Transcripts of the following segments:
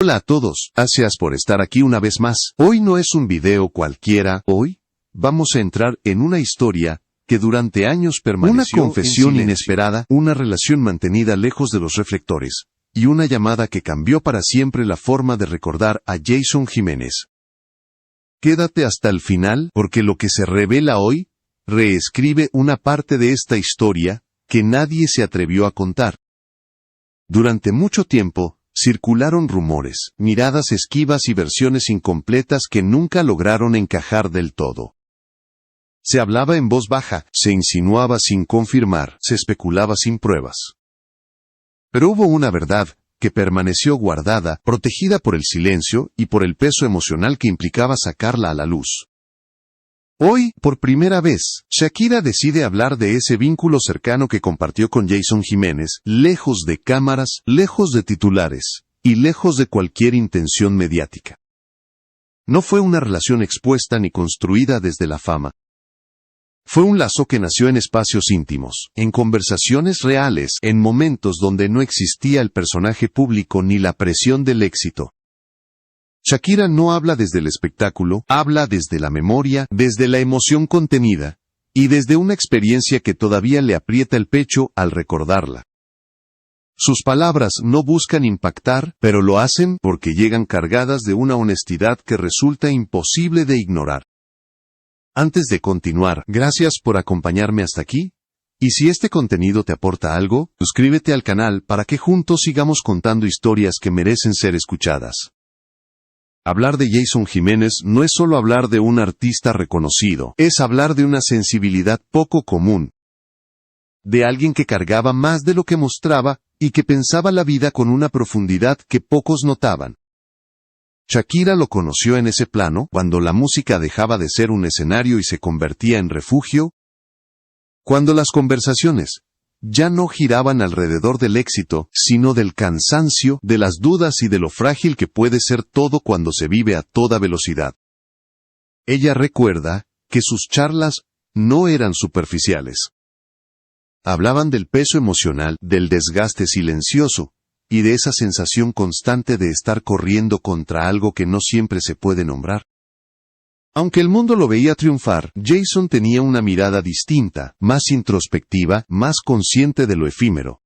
Hola a todos, gracias por estar aquí una vez más. Hoy no es un video cualquiera, hoy vamos a entrar en una historia que durante años permaneció una confesión inesperada, una relación mantenida lejos de los reflectores, y una llamada que cambió para siempre la forma de recordar a Jason Jiménez. Quédate hasta el final, porque lo que se revela hoy reescribe una parte de esta historia que nadie se atrevió a contar. Durante mucho tiempo, circularon rumores, miradas esquivas y versiones incompletas que nunca lograron encajar del todo. Se hablaba en voz baja, se insinuaba sin confirmar, se especulaba sin pruebas. Pero hubo una verdad que permaneció guardada, protegida por el silencio y por el peso emocional que implicaba sacarla a la luz. Hoy, por primera vez, Shakira decide hablar de ese vínculo cercano que compartió con Jason Jiménez, lejos de cámaras, lejos de titulares, y lejos de cualquier intención mediática. No fue una relación expuesta ni construida desde la fama. Fue un lazo que nació en espacios íntimos, en conversaciones reales, en momentos donde no existía el personaje público ni la presión del éxito. Shakira no habla desde el espectáculo, habla desde la memoria, desde la emoción contenida, y desde una experiencia que todavía le aprieta el pecho al recordarla. Sus palabras no buscan impactar, pero lo hacen porque llegan cargadas de una honestidad que resulta imposible de ignorar. Antes de continuar, gracias por acompañarme hasta aquí, y si este contenido te aporta algo, suscríbete al canal para que juntos sigamos contando historias que merecen ser escuchadas. Hablar de Jason Jiménez no es solo hablar de un artista reconocido, es hablar de una sensibilidad poco común. De alguien que cargaba más de lo que mostraba, y que pensaba la vida con una profundidad que pocos notaban. Shakira lo conoció en ese plano, cuando la música dejaba de ser un escenario y se convertía en refugio. Cuando las conversaciones ya no giraban alrededor del éxito, sino del cansancio, de las dudas y de lo frágil que puede ser todo cuando se vive a toda velocidad. Ella recuerda que sus charlas no eran superficiales. Hablaban del peso emocional, del desgaste silencioso, y de esa sensación constante de estar corriendo contra algo que no siempre se puede nombrar. Aunque el mundo lo veía triunfar, Jason tenía una mirada distinta, más introspectiva, más consciente de lo efímero.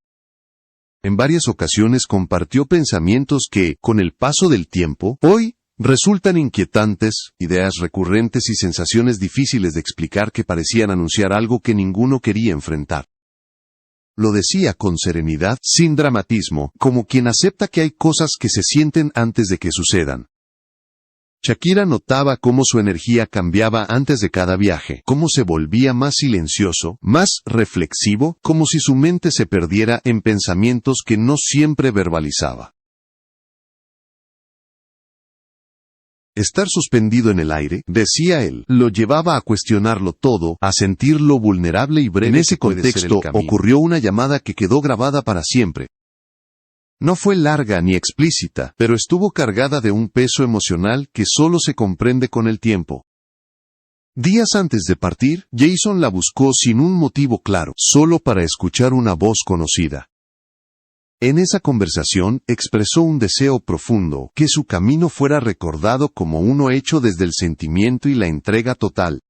En varias ocasiones compartió pensamientos que, con el paso del tiempo, hoy, resultan inquietantes, ideas recurrentes y sensaciones difíciles de explicar que parecían anunciar algo que ninguno quería enfrentar. Lo decía con serenidad, sin dramatismo, como quien acepta que hay cosas que se sienten antes de que sucedan. Shakira notaba cómo su energía cambiaba antes de cada viaje, cómo se volvía más silencioso, más reflexivo, como si su mente se perdiera en pensamientos que no siempre verbalizaba. Estar suspendido en el aire, decía él, lo llevaba a cuestionarlo todo, a sentirlo vulnerable y breve. En ese contexto ocurrió una llamada que quedó grabada para siempre. No fue larga ni explícita, pero estuvo cargada de un peso emocional que solo se comprende con el tiempo. Días antes de partir, Jason la buscó sin un motivo claro, solo para escuchar una voz conocida. En esa conversación, expresó un deseo profundo, que su camino fuera recordado como uno hecho desde el sentimiento y la entrega total.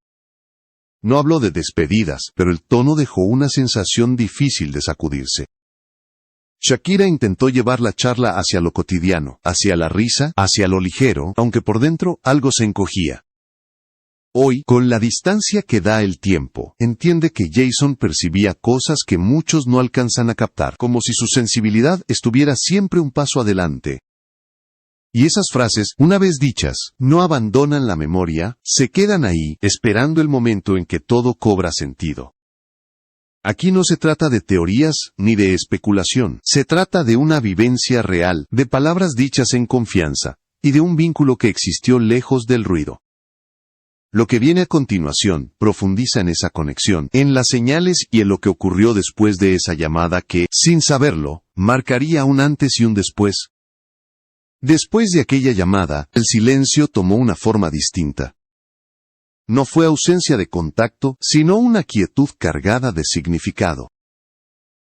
No habló de despedidas, pero el tono dejó una sensación difícil de sacudirse. Shakira intentó llevar la charla hacia lo cotidiano, hacia la risa, hacia lo ligero, aunque por dentro algo se encogía. Hoy, con la distancia que da el tiempo, entiende que Jason percibía cosas que muchos no alcanzan a captar, como si su sensibilidad estuviera siempre un paso adelante. Y esas frases, una vez dichas, no abandonan la memoria, se quedan ahí, esperando el momento en que todo cobra sentido. Aquí no se trata de teorías ni de especulación, se trata de una vivencia real, de palabras dichas en confianza, y de un vínculo que existió lejos del ruido. Lo que viene a continuación profundiza en esa conexión, en las señales y en lo que ocurrió después de esa llamada que, sin saberlo, marcaría un antes y un después. Después de aquella llamada, el silencio tomó una forma distinta. No fue ausencia de contacto, sino una quietud cargada de significado.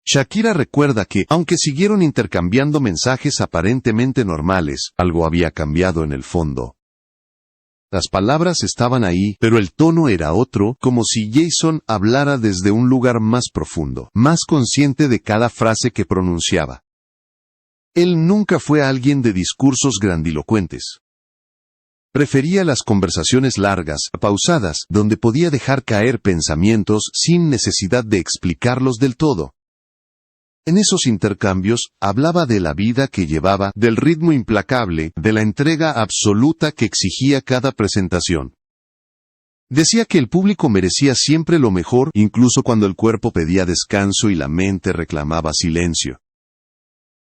Shakira recuerda que, aunque siguieron intercambiando mensajes aparentemente normales, algo había cambiado en el fondo. Las palabras estaban ahí, pero el tono era otro, como si Jason hablara desde un lugar más profundo, más consciente de cada frase que pronunciaba. Él nunca fue alguien de discursos grandilocuentes. Prefería las conversaciones largas, pausadas, donde podía dejar caer pensamientos sin necesidad de explicarlos del todo. En esos intercambios, hablaba de la vida que llevaba, del ritmo implacable, de la entrega absoluta que exigía cada presentación. Decía que el público merecía siempre lo mejor, incluso cuando el cuerpo pedía descanso y la mente reclamaba silencio.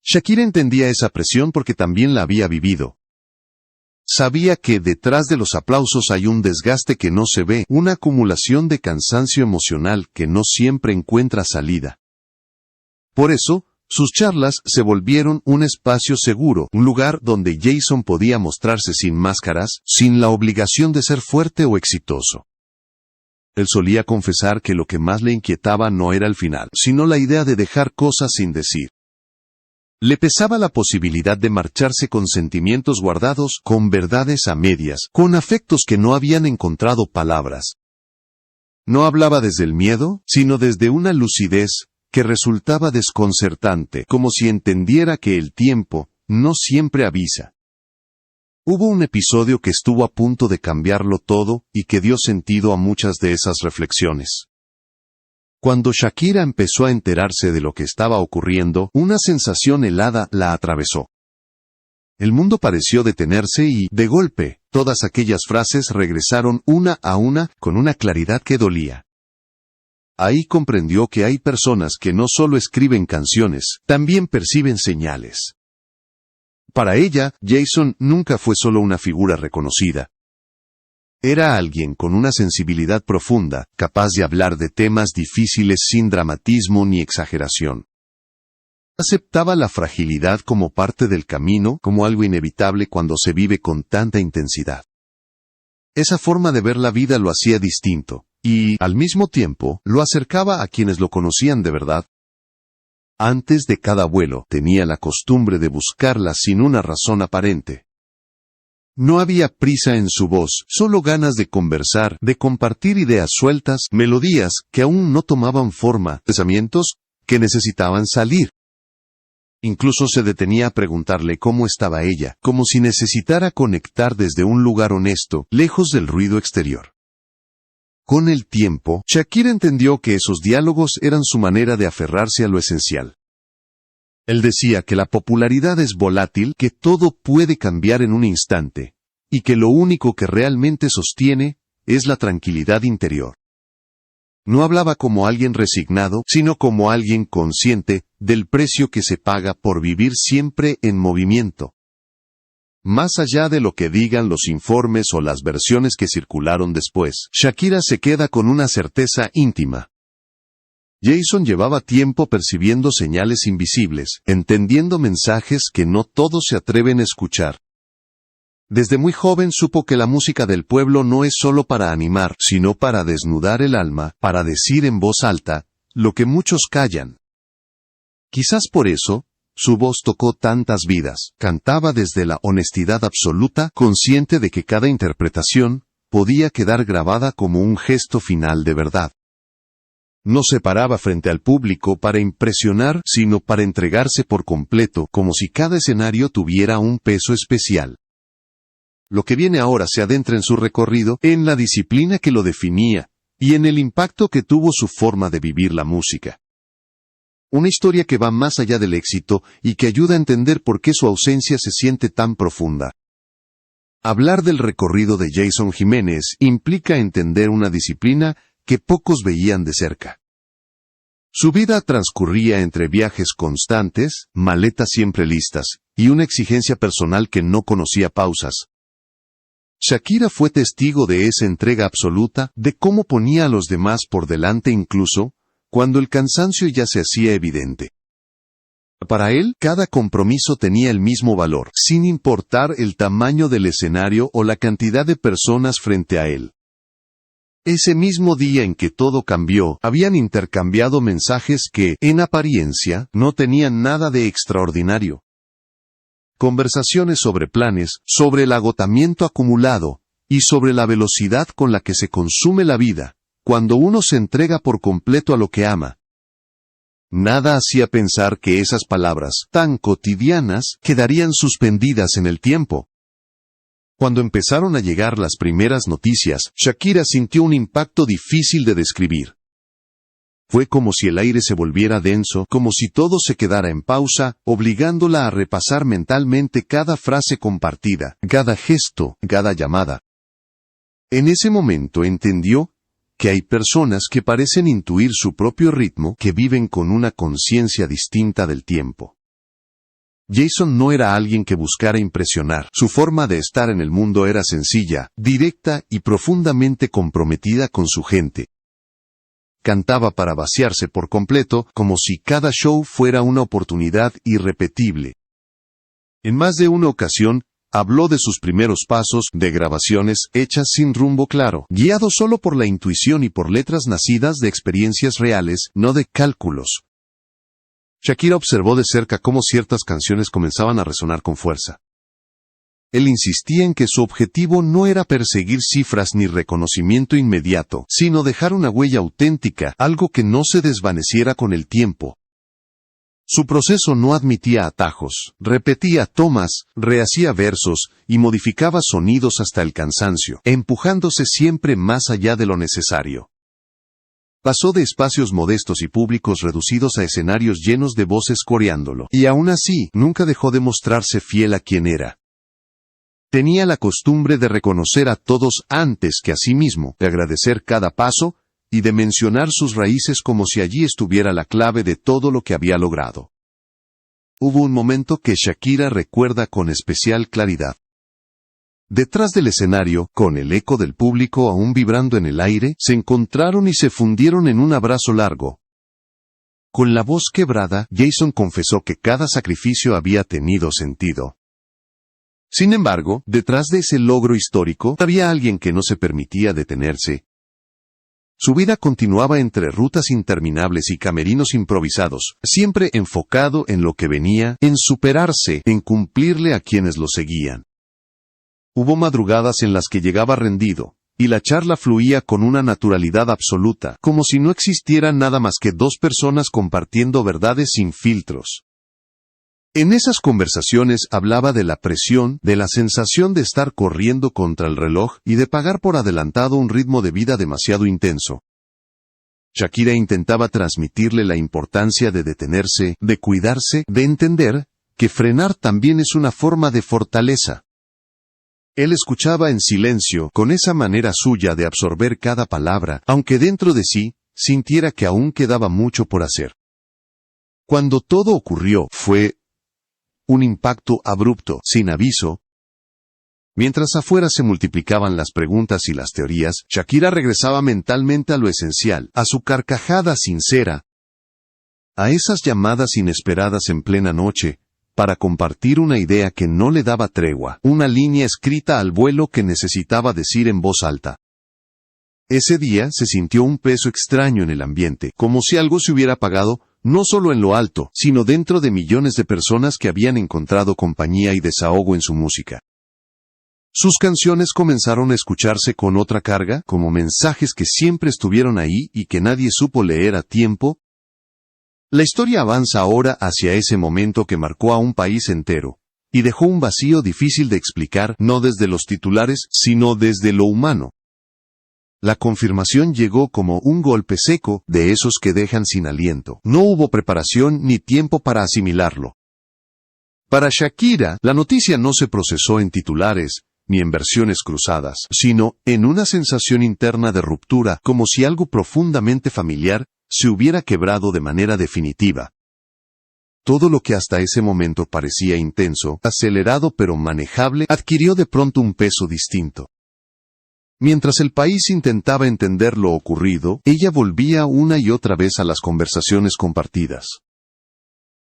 Shakira entendía esa presión porque también la había vivido. Sabía que detrás de los aplausos hay un desgaste que no se ve, una acumulación de cansancio emocional que no siempre encuentra salida. Por eso, sus charlas se volvieron un espacio seguro, un lugar donde Jason podía mostrarse sin máscaras, sin la obligación de ser fuerte o exitoso. Él solía confesar que lo que más le inquietaba no era el final, sino la idea de dejar cosas sin decir. Le pesaba la posibilidad de marcharse con sentimientos guardados, con verdades a medias, con afectos que no habían encontrado palabras. No hablaba desde el miedo, sino desde una lucidez que resultaba desconcertante, como si entendiera que el tiempo no siempre avisa. Hubo un episodio que estuvo a punto de cambiarlo todo y que dio sentido a muchas de esas reflexiones. Cuando Shakira empezó a enterarse de lo que estaba ocurriendo, una sensación helada la atravesó. El mundo pareció detenerse y, de golpe, todas aquellas frases regresaron una a una, con una claridad que dolía. Ahí comprendió que hay personas que no solo escriben canciones, también perciben señales. Para ella, Jason nunca fue solo una figura reconocida. Era alguien con una sensibilidad profunda, capaz de hablar de temas difíciles sin dramatismo ni exageración. Aceptaba la fragilidad como parte del camino, como algo inevitable cuando se vive con tanta intensidad. Esa forma de ver la vida lo hacía distinto, y, al mismo tiempo, lo acercaba a quienes lo conocían de verdad. Antes de cada vuelo, tenía la costumbre de buscarla sin una razón aparente. No había prisa en su voz, solo ganas de conversar, de compartir ideas sueltas, melodías que aún no tomaban forma, pensamientos que necesitaban salir. Incluso se detenía a preguntarle cómo estaba ella, como si necesitara conectar desde un lugar honesto, lejos del ruido exterior. Con el tiempo, Shakira entendió que esos diálogos eran su manera de aferrarse a lo esencial. Él decía que la popularidad es volátil, que todo puede cambiar en un instante, y que lo único que realmente sostiene es la tranquilidad interior. No hablaba como alguien resignado, sino como alguien consciente del precio que se paga por vivir siempre en movimiento. Más allá de lo que digan los informes o las versiones que circularon después, Shakira se queda con una certeza íntima. Jason llevaba tiempo percibiendo señales invisibles, entendiendo mensajes que no todos se atreven a escuchar. Desde muy joven supo que la música del pueblo no es solo para animar, sino para desnudar el alma, para decir en voz alta lo que muchos callan. Quizás por eso, su voz tocó tantas vidas, cantaba desde la honestidad absoluta, consciente de que cada interpretación podía quedar grabada como un gesto final de verdad. No se paraba frente al público para impresionar, sino para entregarse por completo, como si cada escenario tuviera un peso especial. Lo que viene ahora se adentra en su recorrido, en la disciplina que lo definía, y en el impacto que tuvo su forma de vivir la música. Una historia que va más allá del éxito y que ayuda a entender por qué su ausencia se siente tan profunda. Hablar del recorrido de Jason Jiménez implica entender una disciplina que pocos veían de cerca. Su vida transcurría entre viajes constantes, maletas siempre listas, y una exigencia personal que no conocía pausas. Shakira fue testigo de esa entrega absoluta, de cómo ponía a los demás por delante incluso, cuando el cansancio ya se hacía evidente. Para él, cada compromiso tenía el mismo valor, sin importar el tamaño del escenario o la cantidad de personas frente a él. Ese mismo día en que todo cambió, habían intercambiado mensajes que, en apariencia, no tenían nada de extraordinario. Conversaciones sobre planes, sobre el agotamiento acumulado, y sobre la velocidad con la que se consume la vida, cuando uno se entrega por completo a lo que ama. Nada hacía pensar que esas palabras, tan cotidianas, quedarían suspendidas en el tiempo. Cuando empezaron a llegar las primeras noticias, Shakira sintió un impacto difícil de describir. Fue como si el aire se volviera denso, como si todo se quedara en pausa, obligándola a repasar mentalmente cada frase compartida, cada gesto, cada llamada. En ese momento entendió que hay personas que parecen intuir su propio ritmo, que viven con una conciencia distinta del tiempo. Jason no era alguien que buscara impresionar. Su forma de estar en el mundo era sencilla, directa y profundamente comprometida con su gente. Cantaba para vaciarse por completo, como si cada show fuera una oportunidad irrepetible. En más de una ocasión, habló de sus primeros pasos, de grabaciones hechas sin rumbo claro, guiado solo por la intuición y por letras nacidas de experiencias reales, no de cálculos. Shakira observó de cerca cómo ciertas canciones comenzaban a resonar con fuerza. Él insistía en que su objetivo no era perseguir cifras ni reconocimiento inmediato, sino dejar una huella auténtica, algo que no se desvaneciera con el tiempo. Su proceso no admitía atajos, repetía tomas, rehacía versos y modificaba sonidos hasta el cansancio, empujándose siempre más allá de lo necesario. Pasó de espacios modestos y públicos reducidos a escenarios llenos de voces coreándolo, y aún así, nunca dejó de mostrarse fiel a quien era. Tenía la costumbre de reconocer a todos antes que a sí mismo, de agradecer cada paso, y de mencionar sus raíces como si allí estuviera la clave de todo lo que había logrado. Hubo un momento que Shakira recuerda con especial claridad. Detrás del escenario, con el eco del público aún vibrando en el aire, se encontraron y se fundieron en un abrazo largo. Con la voz quebrada, Jason confesó que cada sacrificio había tenido sentido. Sin embargo, detrás de ese logro histórico, había alguien que no se permitía detenerse. Su vida continuaba entre rutas interminables y camerinos improvisados, siempre enfocado en lo que venía, en superarse, en cumplirle a quienes lo seguían. Hubo madrugadas en las que llegaba rendido, y la charla fluía con una naturalidad absoluta, como si no existiera nada más que dos personas compartiendo verdades sin filtros. En esas conversaciones hablaba de la presión, de la sensación de estar corriendo contra el reloj y de pagar por adelantado un ritmo de vida demasiado intenso. Shakira intentaba transmitirle la importancia de detenerse, de cuidarse, de entender que frenar también es una forma de fortaleza. Él escuchaba en silencio, con esa manera suya de absorber cada palabra, aunque dentro de sí, sintiera que aún quedaba mucho por hacer. Cuando todo ocurrió, fue un impacto abrupto, sin aviso. Mientras afuera se multiplicaban las preguntas y las teorías, Shakira regresaba mentalmente a lo esencial, a su carcajada sincera, a esas llamadas inesperadas en plena noche, para compartir una idea que no le daba tregua, una línea escrita al vuelo que necesitaba decir en voz alta. Ese día se sintió un peso extraño en el ambiente, como si algo se hubiera apagado, no solo en lo alto, sino dentro de millones de personas que habían encontrado compañía y desahogo en su música. Sus canciones comenzaron a escucharse con otra carga, como mensajes que siempre estuvieron ahí y que nadie supo leer a tiempo. La historia avanza ahora hacia ese momento que marcó a un país entero, y dejó un vacío difícil de explicar, no desde los titulares, sino desde lo humano. La confirmación llegó como un golpe seco, de esos que dejan sin aliento. No hubo preparación ni tiempo para asimilarlo. Para Shakira, la noticia no se procesó en titulares, ni en versiones cruzadas, sino en una sensación interna de ruptura, como si algo profundamente familiar se hubiera quebrado de manera definitiva. Todo lo que hasta ese momento parecía intenso, acelerado pero manejable, adquirió de pronto un peso distinto. Mientras el país intentaba entender lo ocurrido, ella volvía una y otra vez a las conversaciones compartidas.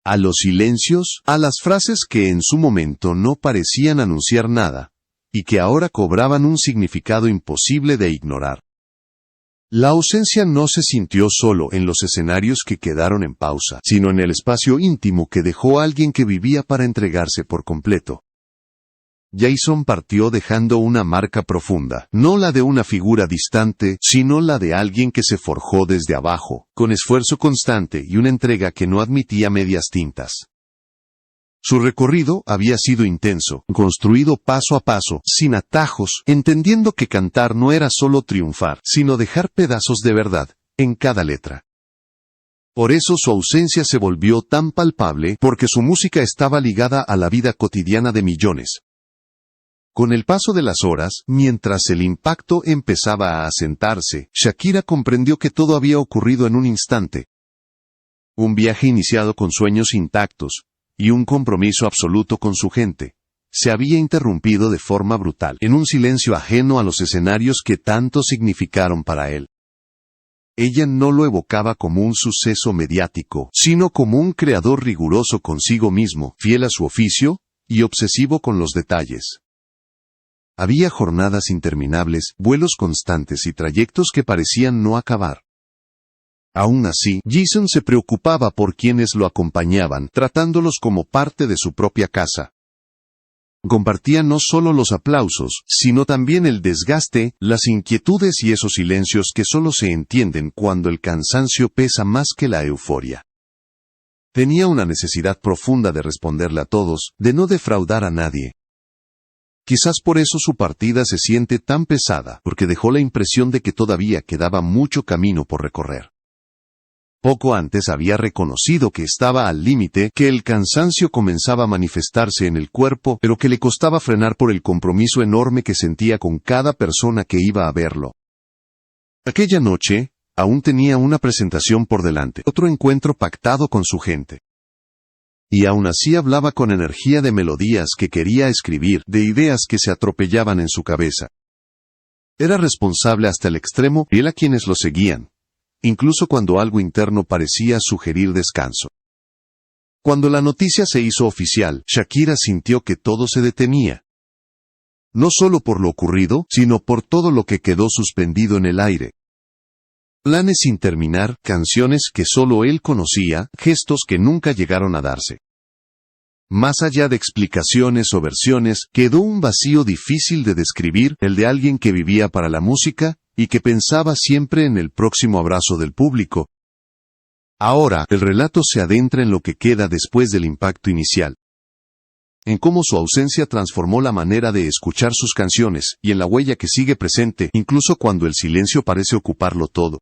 A los silencios, a las frases que en su momento no parecían anunciar nada, y que ahora cobraban un significado imposible de ignorar. La ausencia no se sintió solo en los escenarios que quedaron en pausa, sino en el espacio íntimo que dejó alguien que vivía para entregarse por completo. Jason partió dejando una marca profunda, no la de una figura distante, sino la de alguien que se forjó desde abajo, con esfuerzo constante y una entrega que no admitía medias tintas. Su recorrido había sido intenso, construido paso a paso, sin atajos, entendiendo que cantar no era solo triunfar, sino dejar pedazos de verdad en cada letra. Por eso su ausencia se volvió tan palpable, porque su música estaba ligada a la vida cotidiana de millones. Con el paso de las horas, mientras el impacto empezaba a asentarse, Shakira comprendió que todo había ocurrido en un instante. Un viaje iniciado con sueños intactos, y un compromiso absoluto con su gente, se había interrumpido de forma brutal, en un silencio ajeno a los escenarios que tanto significaron para él. Ella no lo evocaba como un suceso mediático, sino como un creador riguroso consigo mismo, fiel a su oficio, y obsesivo con los detalles. Había jornadas interminables, vuelos constantes y trayectos que parecían no acabar. Aún así, Jason se preocupaba por quienes lo acompañaban, tratándolos como parte de su propia casa. Compartía no solo los aplausos, sino también el desgaste, las inquietudes y esos silencios que solo se entienden cuando el cansancio pesa más que la euforia. Tenía una necesidad profunda de responderle a todos, de no defraudar a nadie. Quizás por eso su partida se siente tan pesada, porque dejó la impresión de que todavía quedaba mucho camino por recorrer. Poco antes había reconocido que estaba al límite, que el cansancio comenzaba a manifestarse en el cuerpo, pero que le costaba frenar por el compromiso enorme que sentía con cada persona que iba a verlo. Aquella noche, aún tenía una presentación por delante, otro encuentro pactado con su gente. Y aún así hablaba con energía de melodías que quería escribir, de ideas que se atropellaban en su cabeza. Era responsable hasta el extremo, fiel a quienes lo seguían, incluso cuando algo interno parecía sugerir descanso. Cuando la noticia se hizo oficial, Shakira sintió que todo se detenía. No solo por lo ocurrido, sino por todo lo que quedó suspendido en el aire. Planes sin terminar, canciones que solo él conocía, gestos que nunca llegaron a darse. Más allá de explicaciones o versiones, quedó un vacío difícil de describir, el de alguien que vivía para la música, y que pensaba siempre en el próximo abrazo del público. Ahora, el relato se adentra en lo que queda después del impacto inicial. En cómo su ausencia transformó la manera de escuchar sus canciones, y en la huella que sigue presente, incluso cuando el silencio parece ocuparlo todo.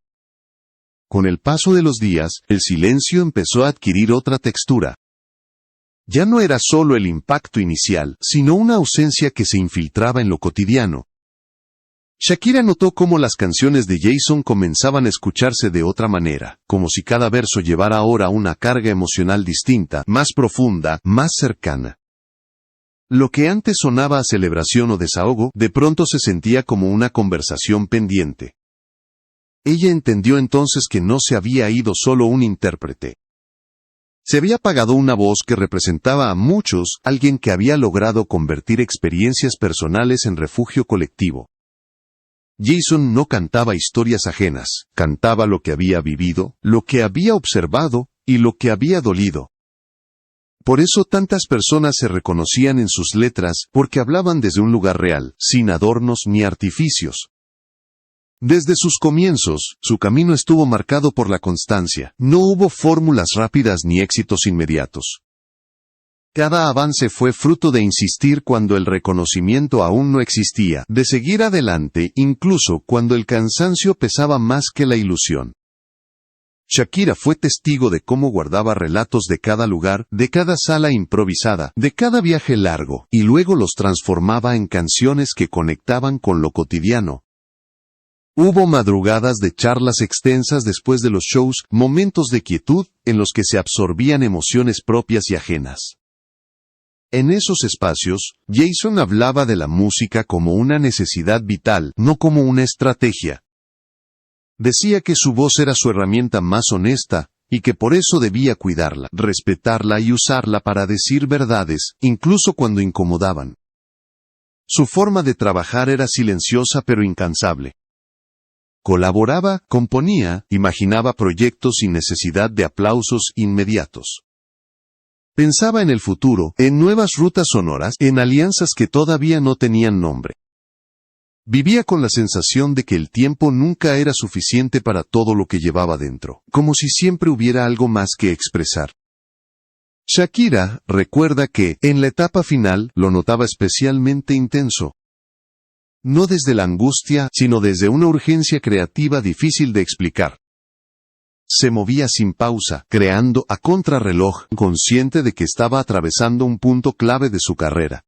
Con el paso de los días, el silencio empezó a adquirir otra textura. Ya no era solo el impacto inicial, sino una ausencia que se infiltraba en lo cotidiano. Shakira notó cómo las canciones de Jason comenzaban a escucharse de otra manera, como si cada verso llevara ahora una carga emocional distinta, más profunda, más cercana. Lo que antes sonaba a celebración o desahogo, de pronto se sentía como una conversación pendiente. Ella entendió entonces que no se había ido solo un intérprete. Se había apagado una voz que representaba a muchos, alguien que había logrado convertir experiencias personales en refugio colectivo. Jason no cantaba historias ajenas, cantaba lo que había vivido, lo que había observado, y lo que había dolido. Por eso tantas personas se reconocían en sus letras, porque hablaban desde un lugar real, sin adornos ni artificios. Desde sus comienzos, su camino estuvo marcado por la constancia, no hubo fórmulas rápidas ni éxitos inmediatos. Cada avance fue fruto de insistir cuando el reconocimiento aún no existía, de seguir adelante incluso cuando el cansancio pesaba más que la ilusión. Shakira fue testigo de cómo guardaba relatos de cada lugar, de cada sala improvisada, de cada viaje largo, y luego los transformaba en canciones que conectaban con lo cotidiano. Hubo madrugadas de charlas extensas después de los shows, momentos de quietud, en los que se absorbían emociones propias y ajenas. En esos espacios, Jason hablaba de la música como una necesidad vital, no como una estrategia. Decía que su voz era su herramienta más honesta, y que por eso debía cuidarla, respetarla y usarla para decir verdades, incluso cuando incomodaban. Su forma de trabajar era silenciosa pero incansable. Colaboraba, componía, imaginaba proyectos sin necesidad de aplausos inmediatos. Pensaba en el futuro, en nuevas rutas sonoras, en alianzas que todavía no tenían nombre. Vivía con la sensación de que el tiempo nunca era suficiente para todo lo que llevaba dentro, como si siempre hubiera algo más que expresar. Shakira recuerda que, en la etapa final, lo notaba especialmente intenso. No desde la angustia, sino desde una urgencia creativa difícil de explicar. Se movía sin pausa, creando a contrarreloj, consciente de que estaba atravesando un punto clave de su carrera.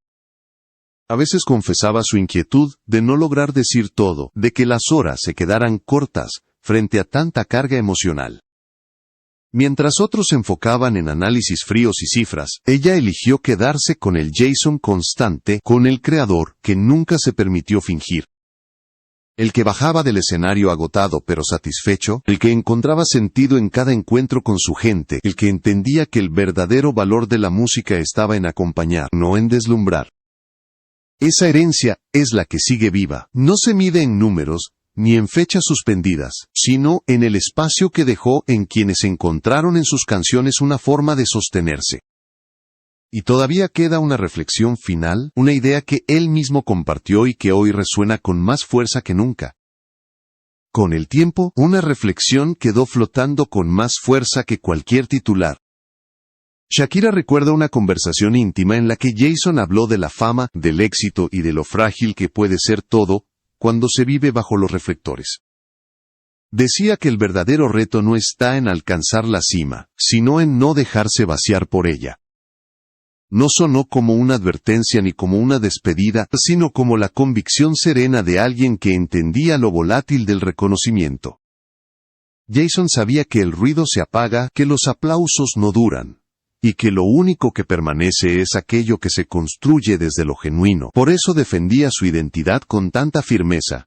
A veces confesaba su inquietud de no lograr decir todo, de que las horas se quedaran cortas, frente a tanta carga emocional. Mientras otros se enfocaban en análisis fríos y cifras, ella eligió quedarse con el Jason constante, con el creador, que nunca se permitió fingir. El que bajaba del escenario agotado pero satisfecho, el que encontraba sentido en cada encuentro con su gente, el que entendía que el verdadero valor de la música estaba en acompañar, no en deslumbrar. Esa herencia es la que sigue viva, no se mide en números, ni en fechas suspendidas, sino en el espacio que dejó en quienes encontraron en sus canciones una forma de sostenerse. Y todavía queda una reflexión final, una idea que él mismo compartió y que hoy resuena con más fuerza que nunca. Con el tiempo, una reflexión quedó flotando con más fuerza que cualquier titular. Shakira recuerda una conversación íntima en la que Jason habló de la fama, del éxito y de lo frágil que puede ser todo, cuando se vive bajo los reflectores. Decía que el verdadero reto no está en alcanzar la cima, sino en no dejarse vaciar por ella. No sonó como una advertencia ni como una despedida, sino como la convicción serena de alguien que entendía lo volátil del reconocimiento. Jason sabía que el ruido se apaga, que los aplausos no duran, y que lo único que permanece es aquello que se construye desde lo genuino. Por eso defendía su identidad con tanta firmeza.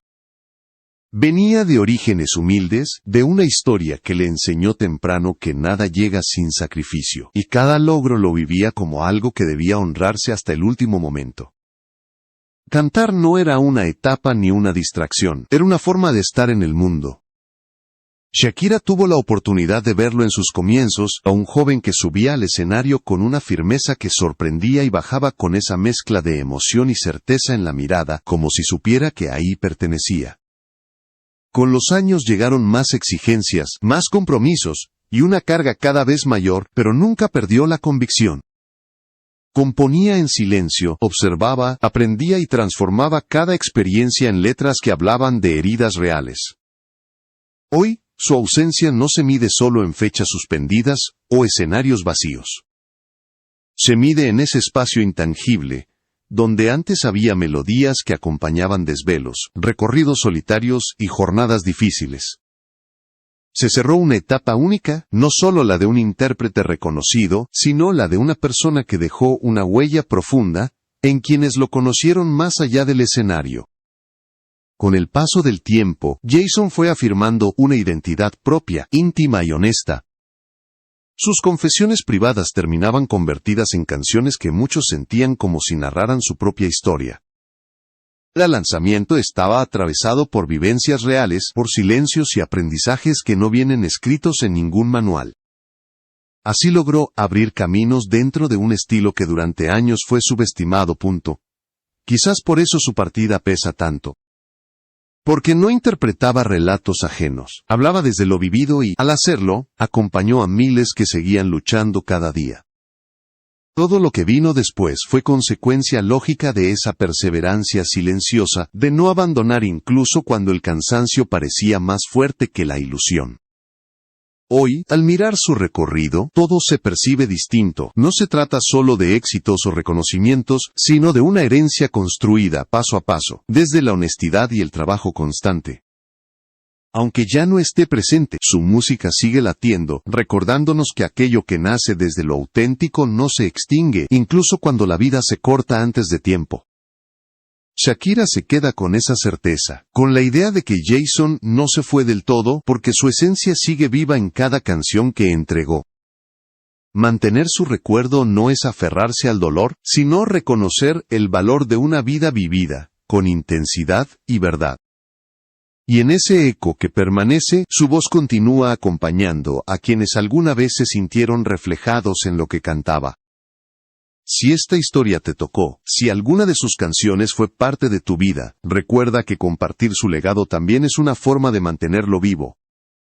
Venía de orígenes humildes, de una historia que le enseñó temprano que nada llega sin sacrificio, y cada logro lo vivía como algo que debía honrarse hasta el último momento. Cantar no era una etapa ni una distracción, era una forma de estar en el mundo. Shakira tuvo la oportunidad de verlo en sus comienzos, a un joven que subía al escenario con una firmeza que sorprendía y bajaba con esa mezcla de emoción y certeza en la mirada, como si supiera que ahí pertenecía. Con los años llegaron más exigencias, más compromisos, y una carga cada vez mayor, pero nunca perdió la convicción. Componía en silencio, observaba, aprendía y transformaba cada experiencia en letras que hablaban de heridas reales. Hoy, su ausencia no se mide solo en fechas suspendidas o escenarios vacíos. Se mide en ese espacio intangible, donde antes había melodías que acompañaban desvelos, recorridos solitarios y jornadas difíciles. Se cerró una etapa única, no solo la de un intérprete reconocido, sino la de una persona que dejó una huella profunda en quienes lo conocieron más allá del escenario. Con el paso del tiempo, Jason fue afirmando una identidad propia, íntima y honesta. Sus confesiones privadas terminaban convertidas en canciones que muchos sentían como si narraran su propia historia. El lanzamiento estaba atravesado por vivencias reales, por silencios y aprendizajes que no vienen escritos en ningún manual. Así logró abrir caminos dentro de un estilo que durante años fue subestimado. Quizás por eso su partida pesa tanto. Porque no interpretaba relatos ajenos, hablaba desde lo vivido y, al hacerlo, acompañó a miles que seguían luchando cada día. Todo lo que vino después fue consecuencia lógica de esa perseverancia silenciosa, de no abandonar incluso cuando el cansancio parecía más fuerte que la ilusión. Hoy, al mirar su recorrido, todo se percibe distinto. No se trata solo de éxitos o reconocimientos, sino de una herencia construida paso a paso, desde la honestidad y el trabajo constante. Aunque ya no esté presente, su música sigue latiendo, recordándonos que aquello que nace desde lo auténtico no se extingue, incluso cuando la vida se corta antes de tiempo. Shakira se queda con esa certeza, con la idea de que Jason no se fue del todo porque su esencia sigue viva en cada canción que entregó. Mantener su recuerdo no es aferrarse al dolor, sino reconocer el valor de una vida vivida, con intensidad y verdad. Y en ese eco que permanece, su voz continúa acompañando a quienes alguna vez se sintieron reflejados en lo que cantaba. Si esta historia te tocó, si alguna de sus canciones fue parte de tu vida, recuerda que compartir su legado también es una forma de mantenerlo vivo.